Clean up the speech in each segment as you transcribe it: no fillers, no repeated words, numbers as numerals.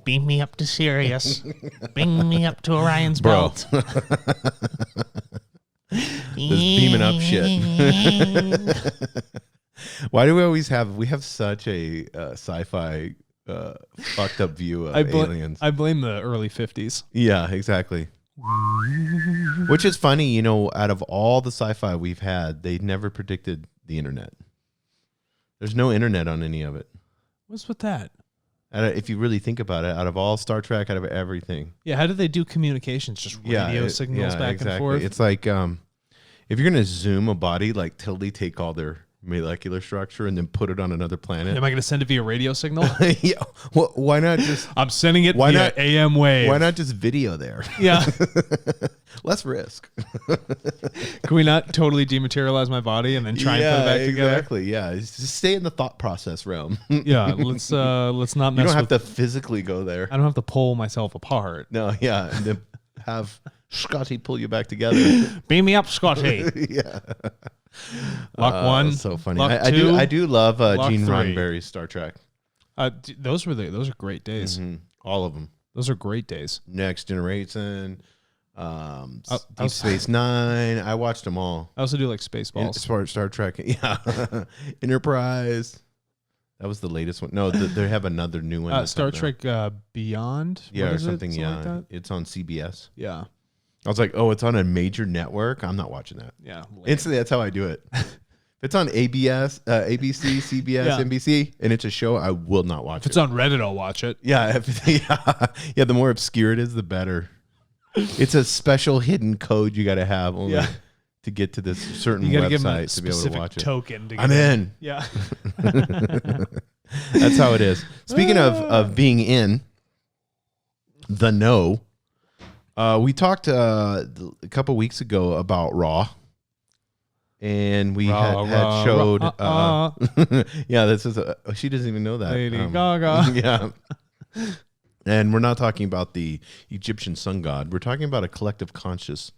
beam me up to Sirius. Beam me up to Orion's Bro. belt. This beaming up shit. Why do we have such a sci-fi fucked up view of aliens? I blame the early 50s. Yeah, exactly. Which is funny, you know, out of all the sci-fi we've had, they never predicted the internet. There's no internet on any of it. What's with that? If you really think about it, out of all Star Trek, out of everything. Yeah, how do they do communications? Just radio signals back and forth? It's like if you're going to zoom a body, like totally take all their molecular structure and then put it on another planet. Am I going to send it via radio signal? Yeah. Well, why not just... I'm sending it via AM wave. Why not just video there? Yeah. Less risk. Can we not totally dematerialize my body and then try and put it back together? Exactly. Yeah. Just stay in the thought process realm. Yeah. Let's not mess with... You don't have to physically go there. I don't have to pull myself apart. No. Yeah. And then have Scotty pull you back together. Beam me up, Scotty. Yeah. Lock one. So funny. Lock I two, do love Gene three. Roddenberry's Star Trek. Those are great days. Mm-hmm. All of them. Those are great days. Next Generation, Deep Space Nine. I watched them all. I also do like Spaceballs. Star Trek. Yeah. Enterprise. That was the latest one. No, they have another new one. Star Trek Beyond. Yeah, or something. Something Yeah, like that? it's on CBS. Yeah. I was like, oh, it's on a major network. I'm not watching that. Yeah. Lame. Instantly, that's how I do it. If it's on ABC, CBS, Yeah. NBC, and it's a show, I will not watch If it's it. on Reddit, I'll watch it. Yeah, yeah. The more obscure it is, the better. It's a special hidden code you got to have only to get to this certain You got to give them a website to be able to specific watch it. token. To get I'm in. Yeah. That's how it is. Speaking of being in the know, we talked a couple weeks ago about Raw. And we had showed, yeah, this is she doesn't even know that. Lady Gaga. Yeah. And we're not talking about the Egyptian sun god. We're talking about a collective conscious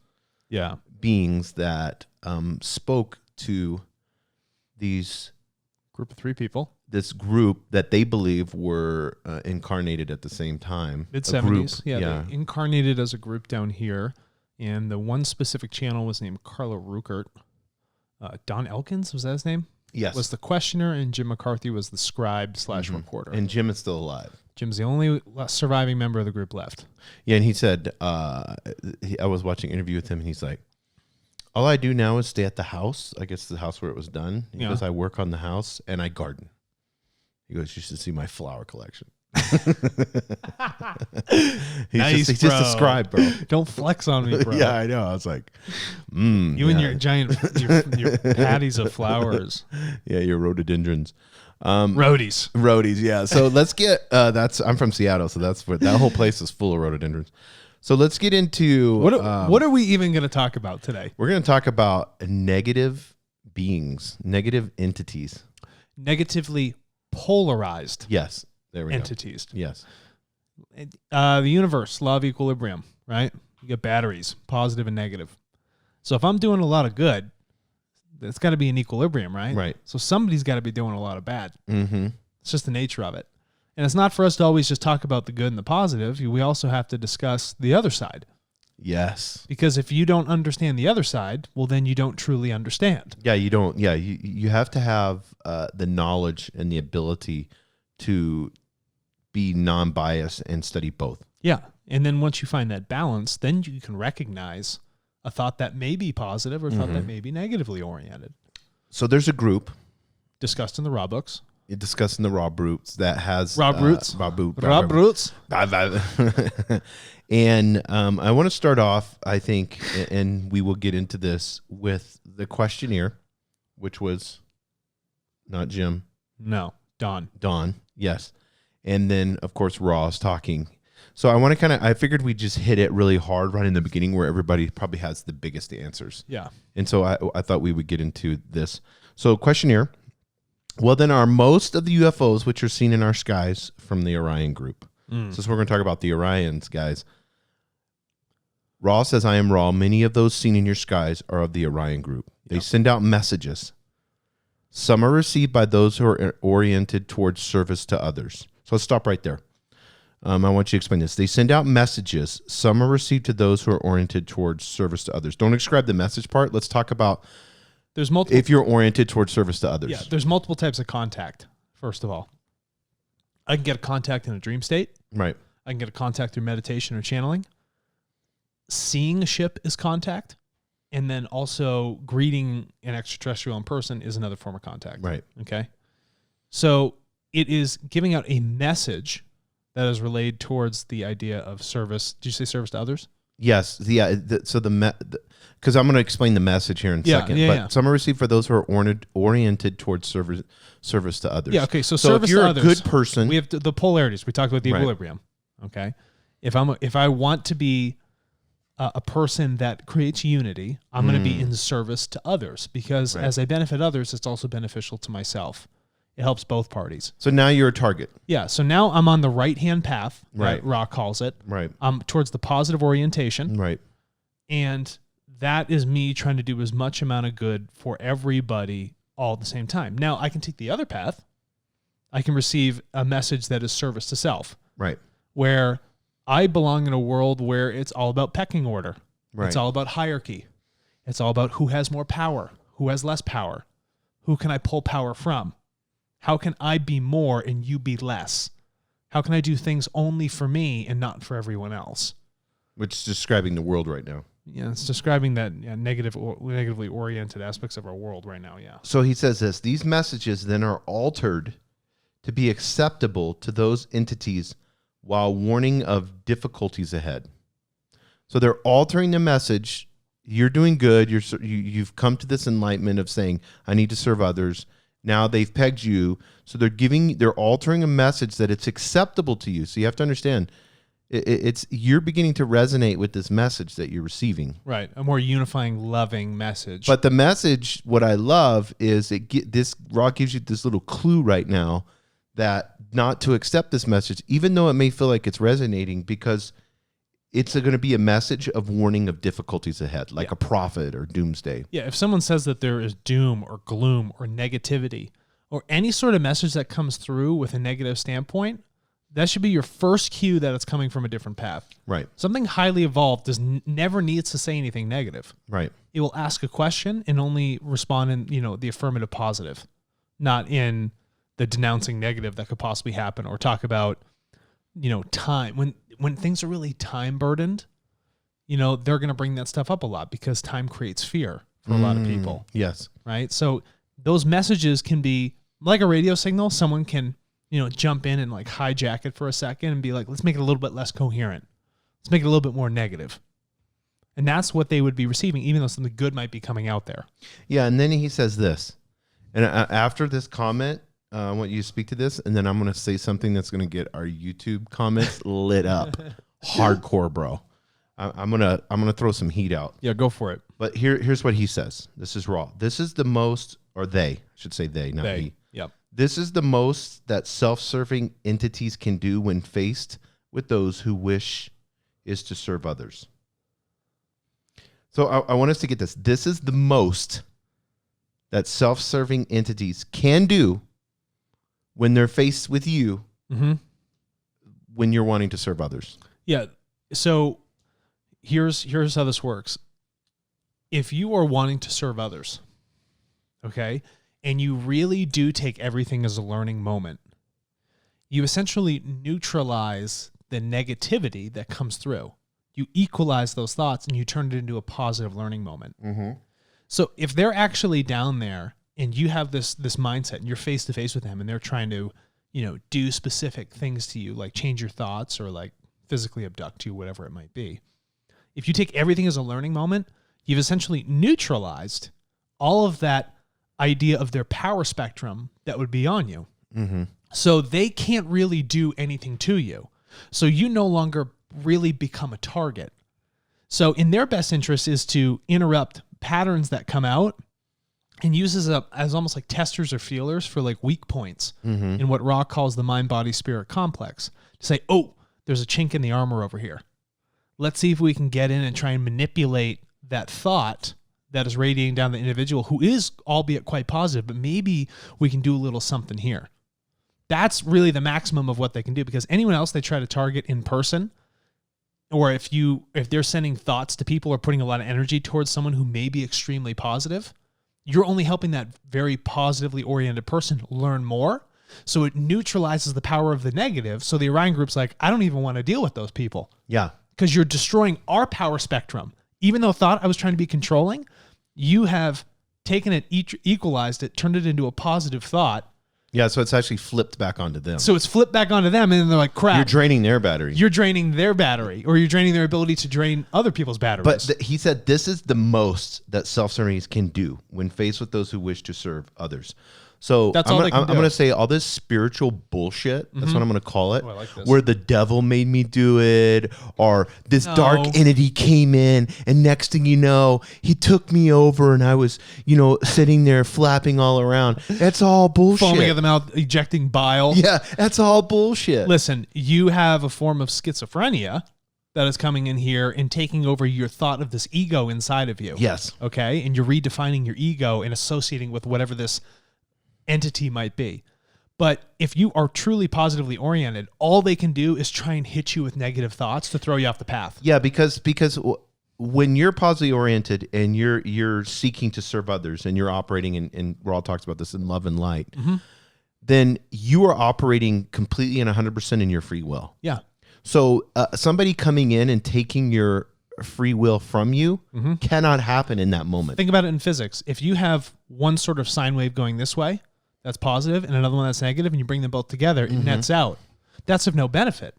beings that spoke to these Group of 3 people. This group that they believe were incarnated at the same time. Mid-70s. Yeah. They incarnated as a group down here. And the one specific channel was named Carla Ruckert. Don Elkins, was that his name? Yes. Was the questioner, and Jim McCarthy was the scribe / reporter. And Jim is still alive. Jim's the only surviving member of the group left. Yeah, and he said, I was watching an interview with him, and he's like, all I do now is stay at the house. I guess the house where it was done. He goes, I work on the house, and I garden. He goes, you should see my flower collection. He's just a scribe, bro. Don't flex on me, bro. Yeah, I know. I was like, you and your giant your patties of flowers. Yeah, your rhododendrons. Roadies, yeah. So let's get I'm from Seattle, so that's where that whole place is full of rhododendrons. So let's get into what are we even going to talk about today? We're going to talk about negative beings, negative entities, negatively polarized. Yes, there we entities. Go. Yes, the universe, law of equilibrium, right? You get batteries, positive and negative. So if I'm doing a lot of good, it's got to be in equilibrium, right? Right. So somebody's got to be doing a lot of bad. Mm-hmm. It's just the nature of it. And it's not for us to always just talk about the good and the positive. We also have to discuss the other side. Yes. Because if you don't understand the other side, well, then you don't truly understand. Yeah, you don't. Yeah, you have to have the knowledge and the ability to be non-biased and study both. Yeah. And then once you find that balance, then you can recognize a thought that may be positive or a thought that may be negatively oriented. So there's a group discussed in the Raw books. Discussing the Raw Brutes that has Raw Brutes. And I want to start off, I think, and we will get into this with the questionnaire, which was not Jim. No, Don. Yes. And then, of course, Raw's talking. So I want to I figured we'd just hit it really hard right in the beginning where everybody probably has the biggest answers. Yeah. And so I thought we would get into this. So questionnaire. Well, then are most of the UFOs which are seen in our skies from the Orion group? So we're going to talk about the Orions, guys. Raw says, I am Raw. Many of those seen in your skies are of the Orion group. They send out messages. Some are received by those who are oriented towards service to others. So let's stop right there. I want you to explain this. They send out messages. Some are received to those who are oriented towards service to others. Don't describe the message part. Let's talk about There's multiple. if you're oriented towards service to others. Yeah, there's multiple types of contact. First of all, I can get a contact in a dream state. Right. I can get a contact through meditation or channeling. Seeing a ship is contact. And then also greeting an extraterrestrial in person is another form of contact. Right. Okay. So it is giving out a message that is relayed towards the idea of service. Did you say service to others? Yes. Yeah. So because I'm going to explain the message here in a second. But some are received for those who are oriented towards service to others. Yeah. Okay. So if service you're to a others, good person, we have the polarities. We talked about the Right. equilibrium. Okay. If I want to be a person that creates unity, I'm going to be in service to others because Right. as I benefit others, it's also beneficial to myself. It helps both parties. So now you're a target. Yeah. So now I'm on the right-hand path, Right. Ra calls it. Right. Towards the positive orientation. Right. And that is me trying to do as much amount of good for everybody all at the same time. Now I can take the other path. I can receive a message that is service to self, Right. where I belong in a world where it's all about pecking order. Right. It's all about hierarchy. It's all about who has more power, who has less power, who can I pull power from? How can I be more and you be less? How can I do things only for me and not for everyone else? Which is describing the world right now. Yeah, it's describing that negatively oriented aspects of our world right now, yeah. So he says this, these messages then are altered to be acceptable to those entities while warning of difficulties ahead. So they're altering the message. You're doing good. You've come to this enlightenment of saying, I need to serve others. Now they've pegged you. So they're altering a message that it's acceptable to you. So you have to understand, you're beginning to resonate with this message that you're receiving. Right, a more unifying, loving message. But the message, what I love is this Ra gives you this little clue right now that not to accept this message, even though it may feel like it's resonating, because it's going to be a message of warning of difficulties ahead, like a prophet or doomsday. Yeah, if someone says that there is doom or gloom or negativity or any sort of message that comes through with a negative standpoint, that should be your first cue that it's coming from a different path. Right. Something highly evolved never needs to say anything negative. Right. It will ask a question and only respond in, the affirmative positive, not in the denouncing negative that could possibly happen, or talk about, time. When things are really time burdened, they're going to bring that stuff up a lot because time creates fear for a lot of people. Yes. Right. So those messages can be like a radio signal. Someone can, jump in and like hijack it for a second and be like, let's make it a little bit less coherent. Let's make it a little bit more negative. And that's what they would be receiving, even though something good might be coming out there. Yeah. And then he says this, and after this comment, I want you to speak to this, and then I'm going to say something that's going to get our YouTube comments lit up, hardcore, bro. I'm gonna throw some heat out. Yeah, go for it. But here's what he says. This is Ra. This is the most, or they should say they, not he. Yep. This is the most that self-serving entities can do when faced with those who wish is to serve others. So I want us to get this. This is the most that self-serving entities can do when they're faced with you, when you're wanting to serve others. Yeah. So here's how this works. If you are wanting to serve others, okay, and you really do take everything as a learning moment, you essentially neutralize the negativity that comes through. You equalize those thoughts and you turn it into a positive learning moment. So if they're actually down there and you have this mindset and you're face to face with them and they're trying to, do specific things to you, like change your thoughts or like physically abduct you, whatever it might be. If you take everything as a learning moment, you've essentially neutralized all of that idea of their power spectrum that would be on you. So they can't really do anything to you. So you no longer really become a target. So in their best interest is to interrupt patterns that come out and uses as almost like testers or feelers for like weak points in what Ra calls the mind, body, spirit complex, to say, oh, there's a chink in the armor over here. Let's see if we can get in and try and manipulate that thought that is radiating down the individual who is, albeit quite positive, but maybe we can do a little something here. That's really the maximum of what they can do, because anyone else they try to target in person, or if they're sending thoughts to people or putting a lot of energy towards someone who may be extremely positive, you're only helping that very positively oriented person learn more. So it neutralizes the power of the negative. So the Orion group's like, I don't even want to deal with those people. Yeah. Because you're destroying our power spectrum. Even though thought I was trying to be controlling, you have taken it, equalized it, turned it into a positive thought. Yeah, so it's actually flipped back onto them. So it's flipped back onto them, and then they're like, crap. You're draining their battery. You're draining their battery, or you're draining their ability to drain other people's batteries. But he said this is the most that self-serving can do when faced with those who wish to serve others. So That's all they can do. I'm going to say all this spiritual bullshit, that's what I'm going to call it, I like this. where the devil made me do it, or this dark entity came in, and next thing you know, he took me over, and I was, sitting there flapping all around. That's all bullshit. Foaming at the mouth, ejecting bile. Yeah, that's all bullshit. Listen, you have a form of schizophrenia that is coming in here and taking over your thought of this ego inside of you. Yes. Okay? And you're redefining your ego and associating with whatever this entity might be. But if you are truly positively oriented, all they can do is try and hit you with negative thoughts to throw you off the path. Yeah, because when you're positively oriented and you're seeking to serve others and you're operating in we're all talks about this in love and light, then you are operating completely and 100% in your free will. Yeah. So somebody coming in and taking your free will from you cannot happen in that moment. Think about it in physics. If you have one sort of sine wave going this way, that's positive, and another one that's negative, and you bring them both together, it nets out. That's of no benefit.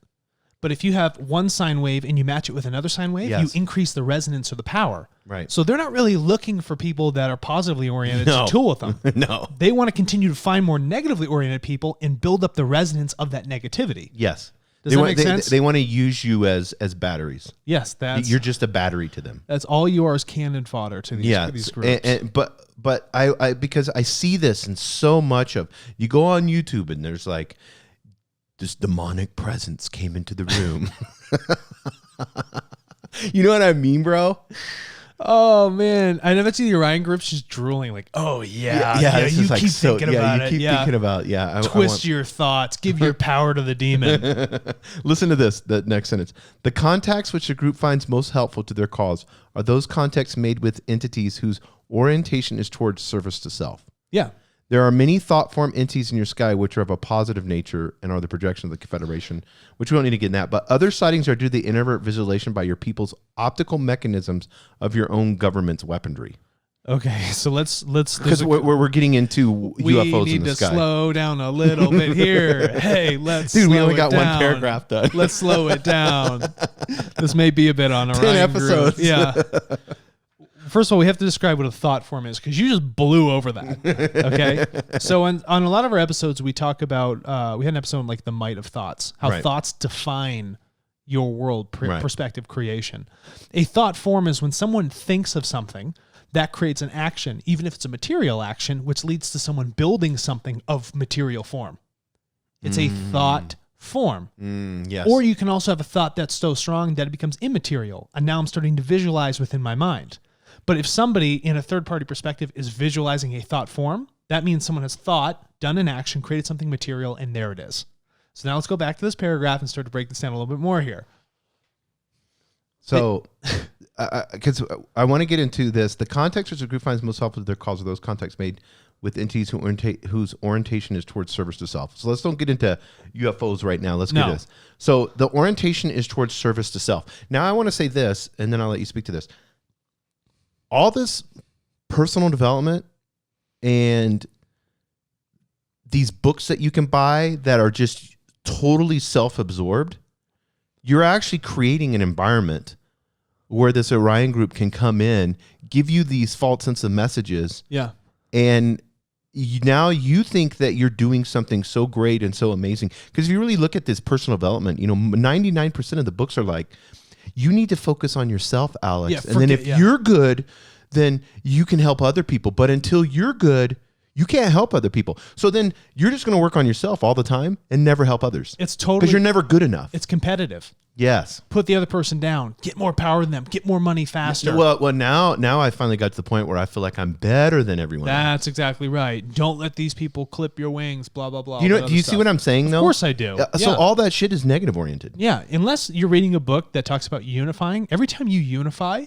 But if you have one sine wave and you match it with another sine wave, you increase the resonance or the power. Right. So they're not really looking for people that are positively oriented to tool with them. No. They want to continue to find more negatively oriented people and build up the resonance of that negativity. Yes. Does that make sense? They want to use you as batteries. Yes, you're just a battery to them. That's all yours, cannon fodder to these groups. But I because I see this in so much of, you go on YouTube and there's like, this demonic presence came into the room. You know what I mean, bro? Oh man, I never see the Orion groups just drooling like, oh yeah, you keep thinking about it. Thinking about twist your thoughts, give your power to the demon. Listen to this, the next sentence. The contacts which the group finds most helpful to their cause are those contacts made with entities whose orientation is towards service to self. Yeah. There are many thought form entities in your sky which are of a positive nature and are the projection of the Confederation, which we don't need to get in that. But other sightings are due to the introvert visualization by your people's optical mechanisms of your own government's weaponry. Okay, so let's because we're getting into UFOs in the sky. We need to slow down a little bit here. Hey, let's dude, slow we only it got down. one paragraph done. Let's slow it down. This may be a bit on a 10 episodes. Group. Yeah. First of all, we have to describe what a thought form is, because you just blew over that. Okay, so on a lot of our episodes, we talk about we had an episode on like the might of thoughts, how thoughts define your world perspective creation. A thought form is when someone thinks of something that creates an action, even if it's a material action, which leads to someone building something of material form. It's a thought form. Yes. Or you can also have a thought that's so strong that it becomes immaterial, and now I'm starting to visualize within my mind. But if somebody in a third-party perspective is visualizing a thought form, that means someone has thought, done an action, created something material, and there it is. So now let's go back to this paragraph and start to break this down a little bit more here. So, because I want to get into this, the context which the group finds most helpful to their cause are those contacts made with entities whose orientation is towards service to self. So let's don't get into UFOs right now. Let's get this. So the orientation is towards service to self. Now I want to say this, and then I'll let you speak to this. All this personal development and these books that you can buy that are just totally self-absorbed, you're actually creating an environment where this Orion group can come in, give you these false sense of messages. Yeah. And now you think that you're doing something so great and so amazing. Because if you really look at this personal development, 99% of the books are like, you need to focus on yourself, Alex. And then if you're good, then you can help other people. But until you're good, You can't help other people. So then you're just going to work on yourself all the time and never help others. It's totally, because you're never good enough. it's competitive. Yes. Put the other person down. Get more power than them. Get more money faster. Well, now I finally got to the point where I feel like I'm better than everyone else. That's exactly right. Don't let these people clip your wings, blah, blah, blah. Do you see what I'm saying, though? Of course I do. So Yeah. all that shit is negative oriented. Yeah, unless you're reading a book that talks about unifying. Every time you unify,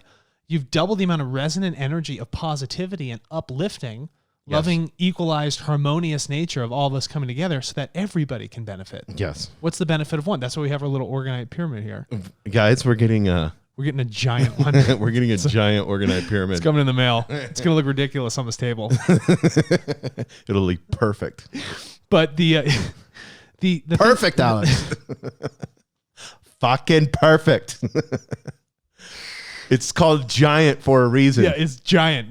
you've doubled the amount of resonant energy of positivity and uplifting, loving, equalized, harmonious nature of all this coming together so that everybody can benefit. Yes. What's the benefit of one? That's why we have our little organite pyramid here. Guys, we're getting a giant one. we're getting a giant organite pyramid. It's coming in the mail. It's going to look ridiculous on this table. It'll look perfect. But the Perfect, Alex. Fucking perfect. It's called giant for a reason. Yeah, it's giant.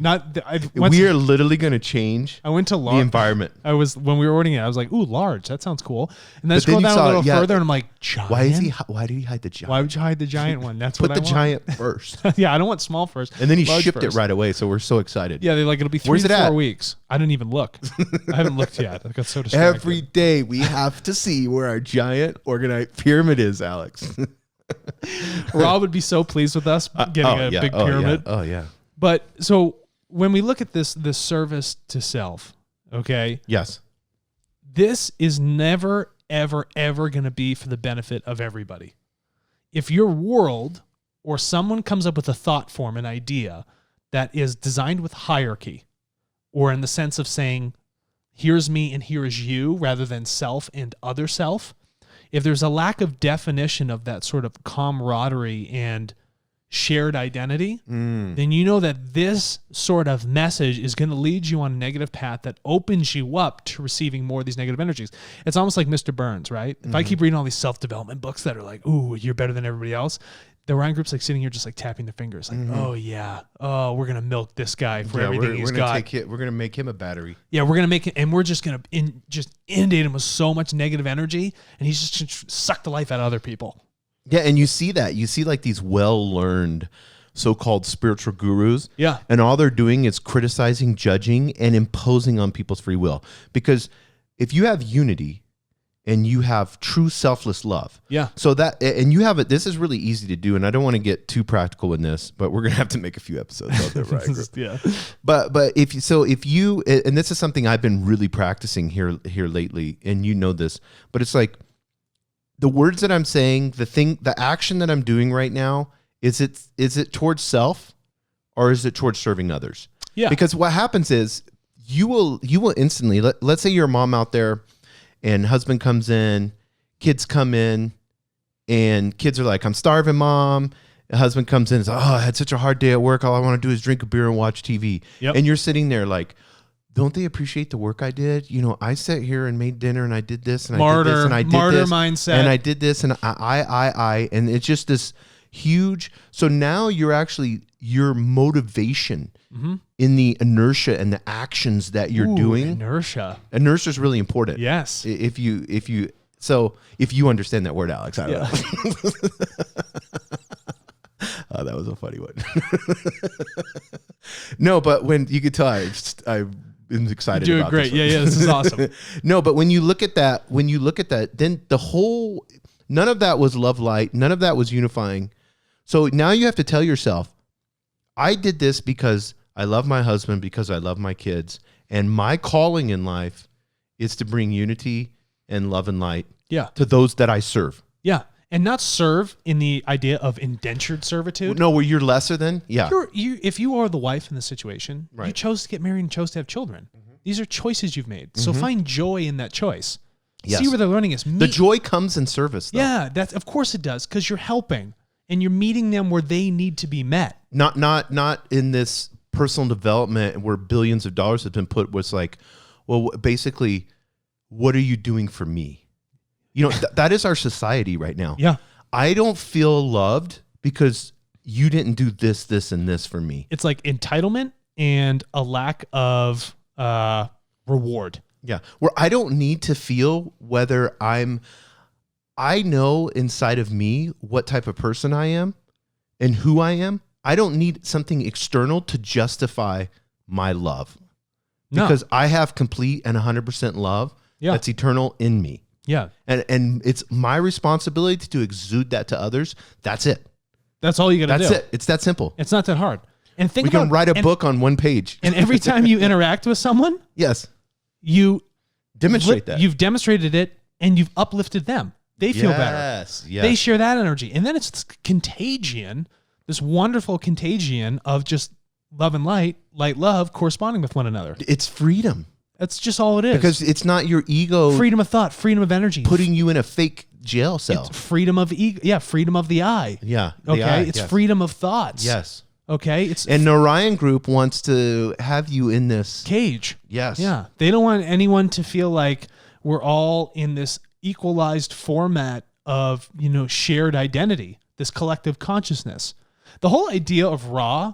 We are literally going to change I went to the environment. when we were ordering it, I was like, ooh, large. That sounds cool. And then I But then scrolled you down saw a it, little yeah. further and I'm like, giant? Why did he hide the giant? Why would you hide the giant one? That's Put what I the want. giant first. Yeah, I don't want small first. And then he large shipped first. it right away, so we're so excited. Yeah, they're like, it'll be 3 Where's to it 4 at? weeks. I didn't even look. I haven't looked yet. I got so distracted. Every day we have to see where our giant organite pyramid is, Alex. Rob would be so pleased with us getting a big pyramid. Oh, yeah. But so when we look at this service to self, okay, Yes. this is never, ever, ever going to be for the benefit of everybody. If your world or someone comes up with a thought form, an idea that is designed with hierarchy, or in the sense of saying, here's me and here is you, rather than self and other self, if there's a lack of definition of that sort of camaraderie and shared identity, then you know that this sort of message is going to lead you on a negative path that opens you up to receiving more of these negative energies. It's almost like Mr. Burns, right? If I keep reading all these self-development books that are like, ooh, you're better than everybody else, the Orion group's like sitting here just like tapping their fingers like, oh yeah, oh, we're going to milk this guy for everything he's got. We're going to make him a battery. Yeah, we're going to make it, and we're just going to just inundate him with so much negative energy, and he's just going to suck the life out of other people. Yeah, and you see that. You see like these well-learned so-called spiritual gurus. Yeah. And all they're doing is criticizing, judging, and imposing on people's free will. Because if you have unity and you have true selfless love. Yeah. So that, and you have it, this is really easy to do, and I don't want to get too practical in this, but we're going to have to make a few episodes of the Orion group. Yeah. But if you, and this is something I've been really practicing here lately, and you know this, but it's like, the words that I'm saying, the action that I'm doing right now, is it towards self or is it towards serving others? Yeah. Because what happens is you will instantly, let's say you're a mom out there and husband comes in, kids come in, and kids are like, I'm starving, mom. The husband comes in and says, oh, I had such a hard day at work. All I want to do is drink a beer and watch TV. Yep. And you're sitting there like, don't they appreciate the work I did? You know, I sat here and made dinner and I did this and I did this and I did martyr this mindset. and I did this and I and it's just this huge. So now your motivation in the inertia and the actions that you're doing. Inertia Inertia is really important. Yes. If you understand that word, Alex, I don't know. Oh, that was a funny one. No, but when you could tell I'm excited You're doing about great. this one. Yeah, this is awesome. No, but when you look at that, then none of that was love light. None of that was unifying. So now you have to tell yourself, I did this because I love my husband, because I love my kids. And my calling in life is to bring unity and love and light to those that I serve. Yeah. And not serve in the idea of indentured servitude. No, where you're lesser than? Yeah. If you are the wife in the situation, you Right. chose to get married and chose to have children. These are choices you've made. So find joy in that choice. Yes. See where the learning is. The joy comes in service, though. Yeah, of course it does, because you're helping and you're meeting them where they need to be met. Not in this personal development where billions of dollars have been put, where it's like, well, basically, what are you doing for me? You know, that is our society right now. Yeah. I don't feel loved because you didn't do this, this, and this for me. It's like entitlement and a lack of reward. Yeah. Where I don't need to feel whether I know inside of me what type of person I am and who I am. I don't need something external to justify my love. No. because I have complete and 100% love that's eternal in me. Yeah. And it's my responsibility to exude that to others. That's it. That's all you got to do. That's it. It's that simple. It's not that hard. And think We can write a book on one page. And every time you interact with someone, yes, you demonstrate that. You've demonstrated it and you've uplifted them. They feel better. Yes. They share that energy. And then it's this contagion, this wonderful contagion of just love and light, love corresponding with one another. It's freedom. That's just all it is. Because it's not your ego. Freedom of thought, freedom of energy. Putting you in a fake jail cell. It's freedom of ego. Yeah, freedom of the eye. Yeah. Okay. It's freedom of thoughts. Yes. Okay. And the Orion group wants to have you in this cage. Yes. Yeah. They don't want anyone to feel like we're all in this equalized format of, shared identity, this collective consciousness. The whole idea of Ra,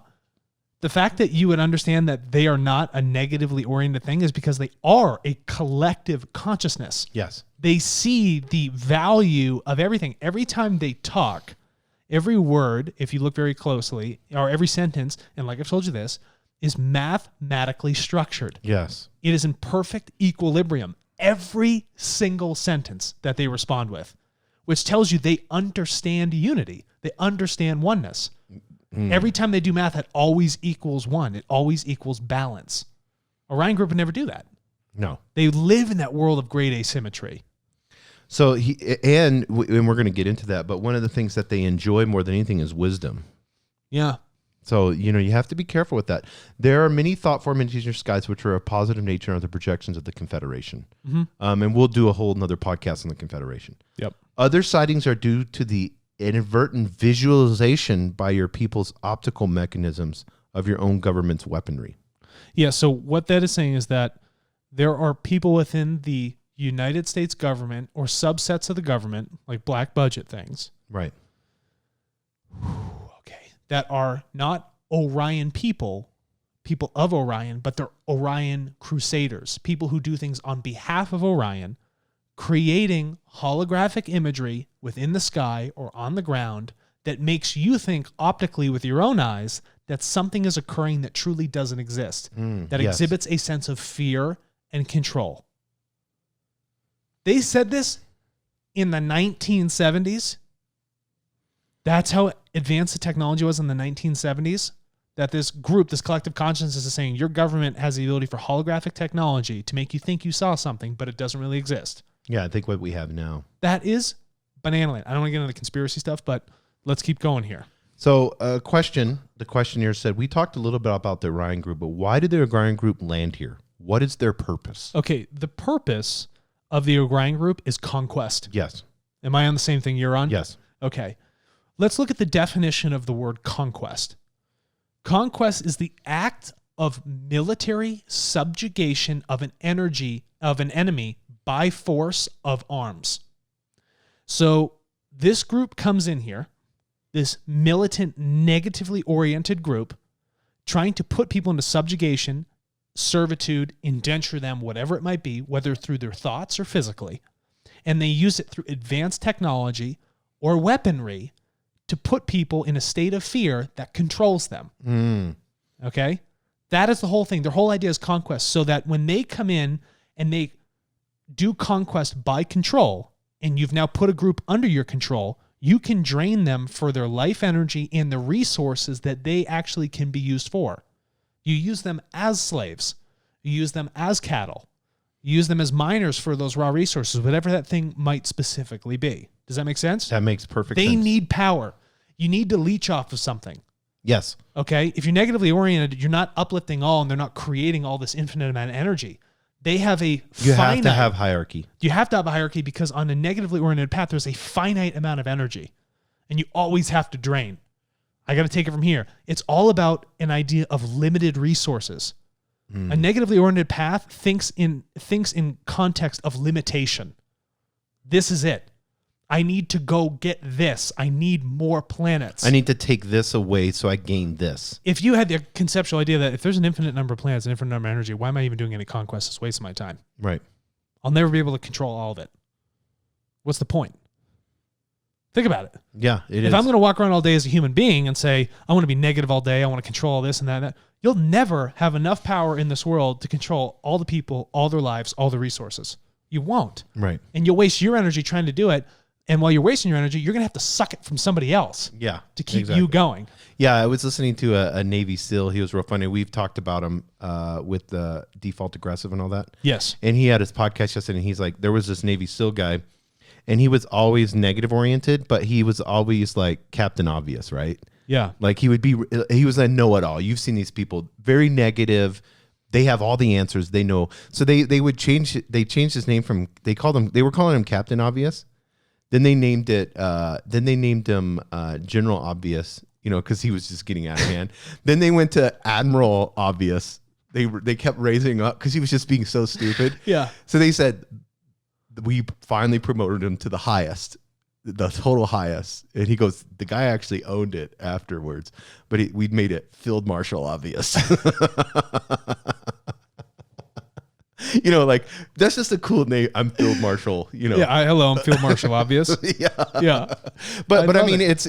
the fact that you would understand that they are not a negatively oriented thing is because they are a collective consciousness. Yes. They see the value of everything. Every time they talk, every word, if you look very closely, or every sentence, and like I've told you this, is mathematically structured. Yes. It is in perfect equilibrium. Every single sentence that they respond with, which tells you they understand unity. They understand oneness. Every time they do math, it always equals one. It always equals balance. Orion Group would never do that. No. They live in that world of great asymmetry. So and we're going to get into that, but one of the things that they enjoy more than anything is wisdom. Yeah. So, you have to be careful with that. There are many thought form in your skies which are of positive nature and are the projections of the Confederation. Mm-hmm. And we'll do a whole another podcast on the Confederation. Yep. Other sightings are due to the inadvertent visualization by your people's optical mechanisms of your own government's weaponry. Yeah, so what that is saying is that there are people within the United States government or subsets of the government, like black budget things. Right. Okay. That are not Orion people of Orion, but they're Orion crusaders, people who do things on behalf of Orion, creating holographic imagery within the sky or on the ground that makes you think optically with your own eyes that something is occurring that truly doesn't exist, that exhibits a sense of fear and control. They said this in the 1970s. That's how advanced the technology was in the 1970s, that this group, this collective consciousness is saying your government has the ability for holographic technology to make you think you saw something, but it doesn't really exist. Yeah, I think what we have now. That is banana land. I don't want to get into the conspiracy stuff, but let's keep going here. So the questionnaire said, we talked a little bit about the Orion Group, but why did the Orion Group land here? What is their purpose? Okay, the purpose of the Orion Group is conquest. Yes. Am I on the same thing you're on? Yes. Okay. Let's look at the definition of the word conquest. Conquest is the act of military subjugation of an enemy by force of arms. So this group comes in here, this militant, negatively oriented group, trying to put people into subjugation, servitude, indenture them, whatever it might be, whether through their thoughts or physically. And they use it through advanced technology or weaponry to put people in a state of fear that controls them. Okay? That is the whole thing. Their whole idea is conquest, so that when they come in and they do conquest by control, and you've now put a group under your control, you can drain them for their life energy and the resources that they actually can be used for. You use them as slaves. You use them as cattle. You use them as miners for those raw resources, whatever that thing might specifically be. Does that make sense? That makes perfect sense. They need power. You need to leech off of something. Yes. Okay? If you're negatively oriented, you're not uplifting all and they're not creating all this infinite amount of energy. They have a You have to have hierarchy. You have to have a hierarchy because on a negatively oriented path, there's a finite amount of energy and you always have to drain. I got to take it from here. It's all about an idea of limited resources. A negatively oriented path thinks in context of limitation. This is it. I need to go get this. I need more planets. I need to take this away so I gain this. If you had the conceptual idea that if there's an infinite number of planets, an infinite number of energy, why am I even doing any conquest? It's wasting my time. Right. I'll never be able to control all of it. What's the point? Think about it. Yeah, it is. If I'm going to walk around all day as a human being and say, I want to be negative all day, I want to control all this and that, you'll never have enough power in this world to control all the people, all their lives, all the resources. You won't. Right. And you'll waste your energy trying to do it. And while you're wasting your energy, you're going to have to suck it from somebody else to keep you going. Yeah, I was listening to a Navy SEAL. He was real funny. We've talked about him with the default aggressive and all that. Yes. And he had his podcast yesterday, and he's like, there was this Navy SEAL guy, and he was always negative oriented, but he was always like Captain Obvious, right? Yeah. Like he was a know-it-all. You've seen these people, very negative. They have all the answers. They know. So they changed his name from, they were calling him Captain Obvious. Then they named him General Obvious, because he was just getting out of hand. Then they went to Admiral Obvious. They kept raising up because he was just being so stupid. Yeah. So they said, we finally promoted him to the highest, the total highest. And he goes, the guy actually owned it afterwards, but we'd made it Field Marshal Obvious. Like, that's just a cool name. I'm Field Marshal, Yeah, hello, I'm Field Marshal Obvious. Yeah. But I mean, it's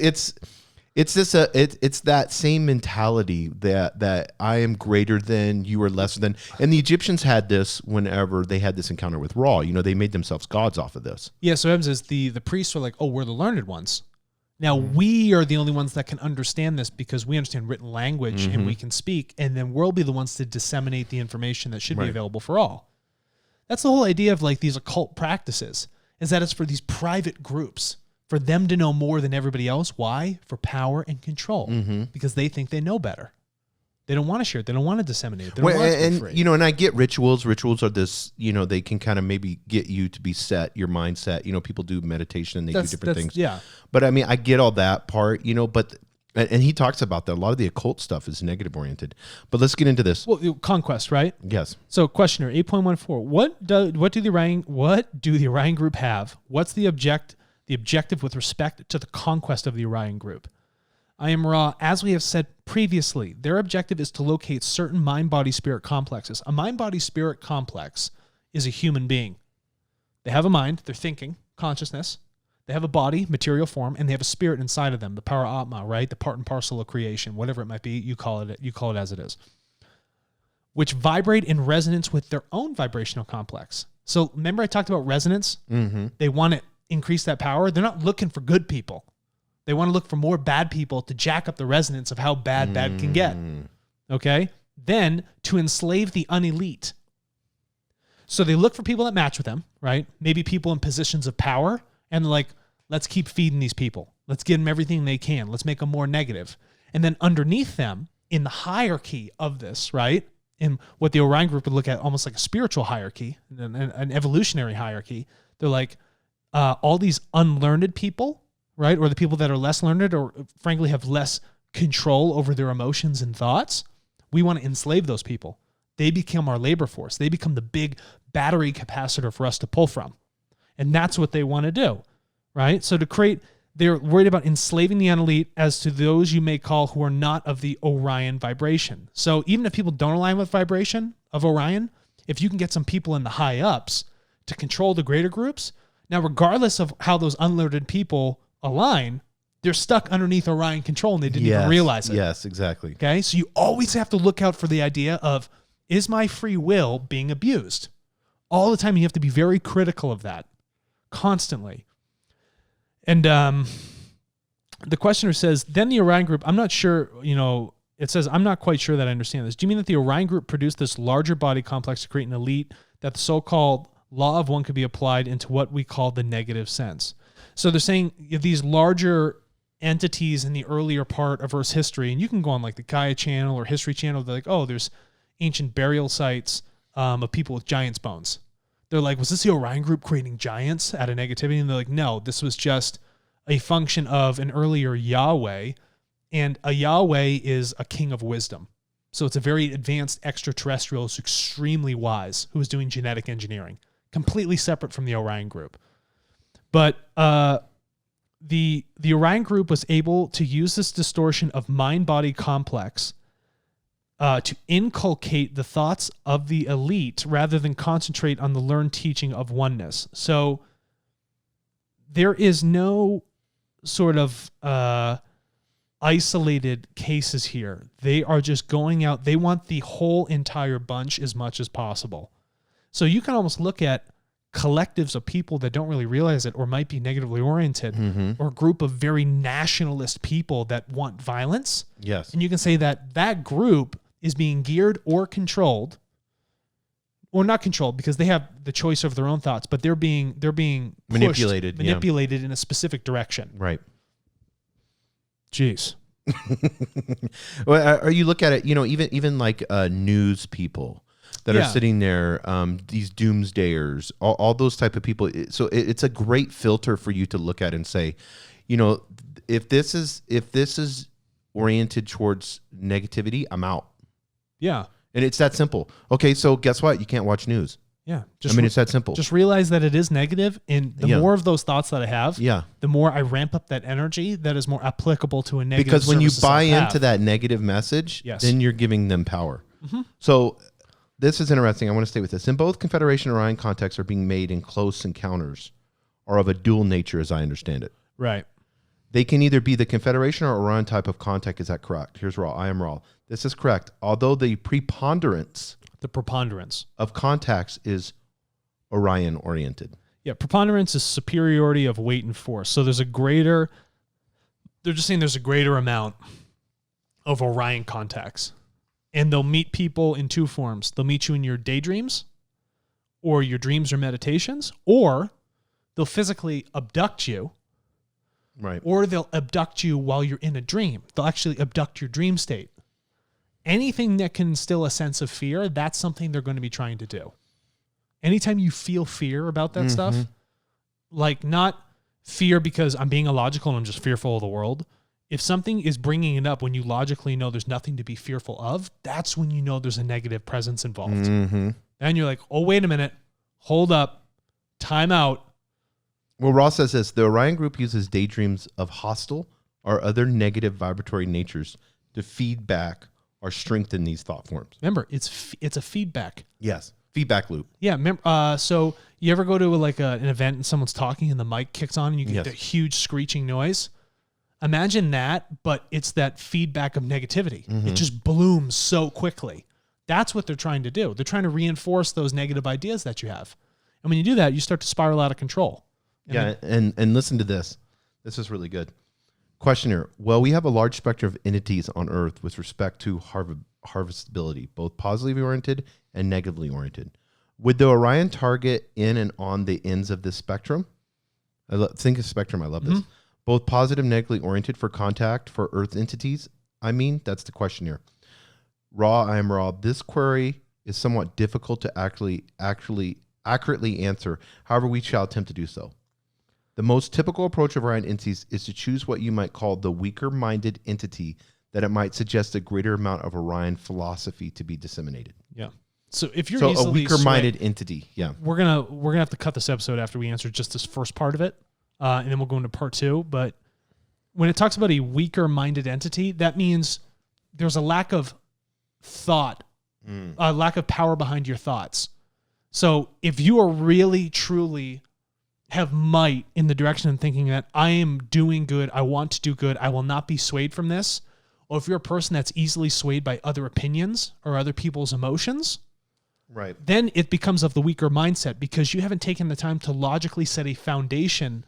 that same mentality that I am greater than, you are lesser than. And the Egyptians had this whenever they had this encounter with Ra. They made themselves gods off of this. Yeah, so what happens is the priests are like, oh, we're the learned ones. Now, we are the only ones that can understand this because we understand written language and we can speak, and then we'll be the ones to disseminate the information that should be available for all. That's the whole idea of like these occult practices, is that it's for these private groups, for them to know more than everybody else. Why? For power and control, because they think they know better. They don't want to share it. They don't want to disseminate it. They don't want it to be free. And I get rituals. Rituals are this, they can kind of maybe get you to be set, your mindset. People do meditation and they do different things. Yeah. But I mean, I get all that part, but, and he talks about that. A lot of the occult stuff is negative oriented. But let's get into this. Well, conquest, right? Yes. So questioner 8.14. What do the Orion group have? What's the objective with respect to the conquest of the Orion group? I am Ra. As we have said previously, their objective is to locate certain mind-body-spirit complexes. A mind-body-spirit complex is a human being. They have a mind, they're thinking, consciousness. They have a body, material form, and they have a spirit inside of them, the para atma, right? The part and parcel of creation, whatever it might be, you call it as it is, which vibrate in resonance with their own vibrational complex. So remember I talked about resonance? Mm-hmm. They want to increase that power. They're not looking for good people. They want to look for more bad people to jack up the resonance of how bad can get. Okay? Then to enslave the unelite. So they look for people that match with them, right? Maybe people in positions of power, and they're like, let's keep feeding these people. Let's give them everything they can. Let's make them more negative. And then underneath them, in the hierarchy of this, right? In what the Orion group would look at almost like a spiritual hierarchy, an evolutionary hierarchy, they're like, all these unlearned people, right? Or the people that are less learned or frankly have less control over their emotions and thoughts. We want to enslave those people. They become our labor force. They become the big battery capacitor for us to pull from. And that's what they want to do, right? So they're worried about enslaving the unelite as to those you may call who are not of the Orion vibration. So even if people don't align with vibration of Orion, if you can get some people in the high ups to control the greater groups, now regardless of how those unlearned people align, they're stuck underneath Orion control and they didn't even realize it. Yes, exactly. Okay, so you always have to look out for the idea of, is my free will being abused? All the time you have to be very critical of that, constantly. And the questioner says, then the Orion group, I'm not sure, it says, I'm not quite sure that I understand this. Do you mean that the Orion group produced this larger body complex to create an elite, that the so-called law of one could be applied into what we call the negative sense? So they're saying these larger entities in the earlier part of Earth's history, and you can go on like the Gaia channel or History channel, they're like, oh, there's ancient burial sites of people with giants' bones. They're like, was this the Orion group creating giants out of negativity? And they're like, no, this was just a function of an earlier Yahweh, and a Yahweh is a king of wisdom. So it's a very advanced extraterrestrial who's extremely wise, who is doing genetic engineering, completely separate from the Orion group. But the Orion group was able to use this distortion of mind-body complex to inculcate the thoughts of the elite rather than concentrate on the learned teaching of oneness. So there is no sort of isolated cases here. They are just going out. They want the whole entire bunch as much as possible. So you can almost look at collectives of people that don't really realize it or might be negatively oriented, or a group of very nationalist people that want violence. Yes. And you can say that that group is being geared or controlled, or not controlled because they have the choice of their own thoughts, but they're being pushed, manipulated in a specific direction. Right. Jeez. Well, or you look at it, even like news people that are sitting there, these doomsdayers, all those type of people. So it's a great filter for you to look at and say, if this is oriented towards negativity, I'm out. Yeah. And it's that simple. Okay, so guess what? You can't watch news. Yeah. It's that simple. Just realize that it is negative, and the more of those thoughts that I have, the more I ramp up that energy that is more applicable to a negative. Because when you buy into that negative message, then you're giving them power. So this is interesting. I want to stay with this. In both Confederation and Orion contexts are being made in close encounters are of a dual nature, as I understand it. Right. They can either be the Confederation or Orion type of contact. Is that correct? Here's Raw. I am Raw. This is correct. Although the preponderance of contacts is Orion oriented. Yeah, preponderance is superiority of weight and force. So they're just saying there's a greater amount of Orion contacts. And they'll meet people in two forms. They'll meet you in your daydreams or your dreams or meditations, or they'll physically abduct you. Right. Or they'll abduct you while you're in a dream. They'll actually abduct your dream state. Anything that can instill a sense of fear, that's something they're going to be trying to do. Anytime you feel fear about that stuff, like not fear because I'm being illogical and I'm just fearful of the world. If something is bringing it up when you logically know there's nothing to be fearful of, that's when you know there's a negative presence involved. Then you're like, oh, wait a minute. Hold up. Time out. Well, Ross says this. The Orion group uses daydreams of hostile or other negative vibratory natures to feed back or strengthen these thought forms. Remember, it's a feedback. Yes. Feedback loop. Yeah. Remember, so you ever go to an event and someone's talking and the mic kicks on and you get the huge screeching noise? Imagine that, but it's that feedback of negativity. It just blooms so quickly. That's what they're trying to do. They're trying to reinforce those negative ideas that you have. And when you do that, you start to spiral out of control. And listen to this. This is really good. Questioner. Well, we have a large spectrum of entities on Earth with respect to harvestability, both positively oriented and negatively oriented. Would the Orion target in and on the ends of this spectrum? Think of spectrum. I love this. Both positive and negatively oriented for contact for Earth entities. That's the question here. Raw, I am Raw. This query is somewhat difficult to accurately answer. However, we shall attempt to do so. The most typical approach of Orion entities is to choose what you might call the weaker-minded entity that it might suggest a greater amount of Orion philosophy to be disseminated. Yeah. So if you're a weaker-minded entity, we're gonna have to cut this episode after we answer just this first part of it. And then we'll go into part 2. But when it talks about a weaker-minded entity, that means there's a lack of thought, a lack of power behind your thoughts. So if you are really, truly have might in the direction of thinking that I am doing good, I want to do good, I will not be swayed from this, or if you're a person that's easily swayed by other opinions or other people's emotions, right, then it becomes of the weaker mindset because you haven't taken the time to logically set a foundation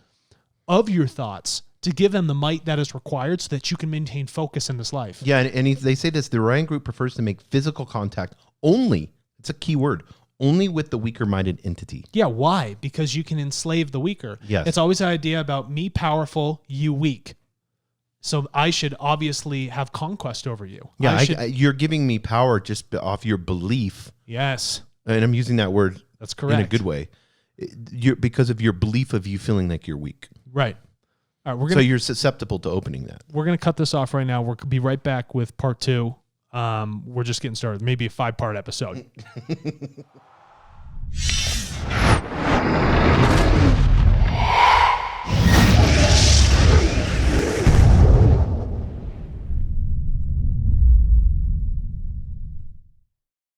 of your thoughts to give them the might that is required so that you can maintain focus in this life. Yeah, and they say this, the Orion group prefers to make physical contact only, it's a key word, only with the weaker-minded entity. Yeah, why? Because you can enslave the weaker. Yes. It's always an idea about me powerful, you weak. So I should obviously have conquest over you. Yeah, you're giving me power just off your belief. Yes. And I'm using that word That's correct. in a good way. Because of your belief of you feeling like you're weak. Right. All right, so you're susceptible to opening that. We're going to cut this off right now. We'll be right back with part 2. We're just getting started. Maybe a 5-part episode.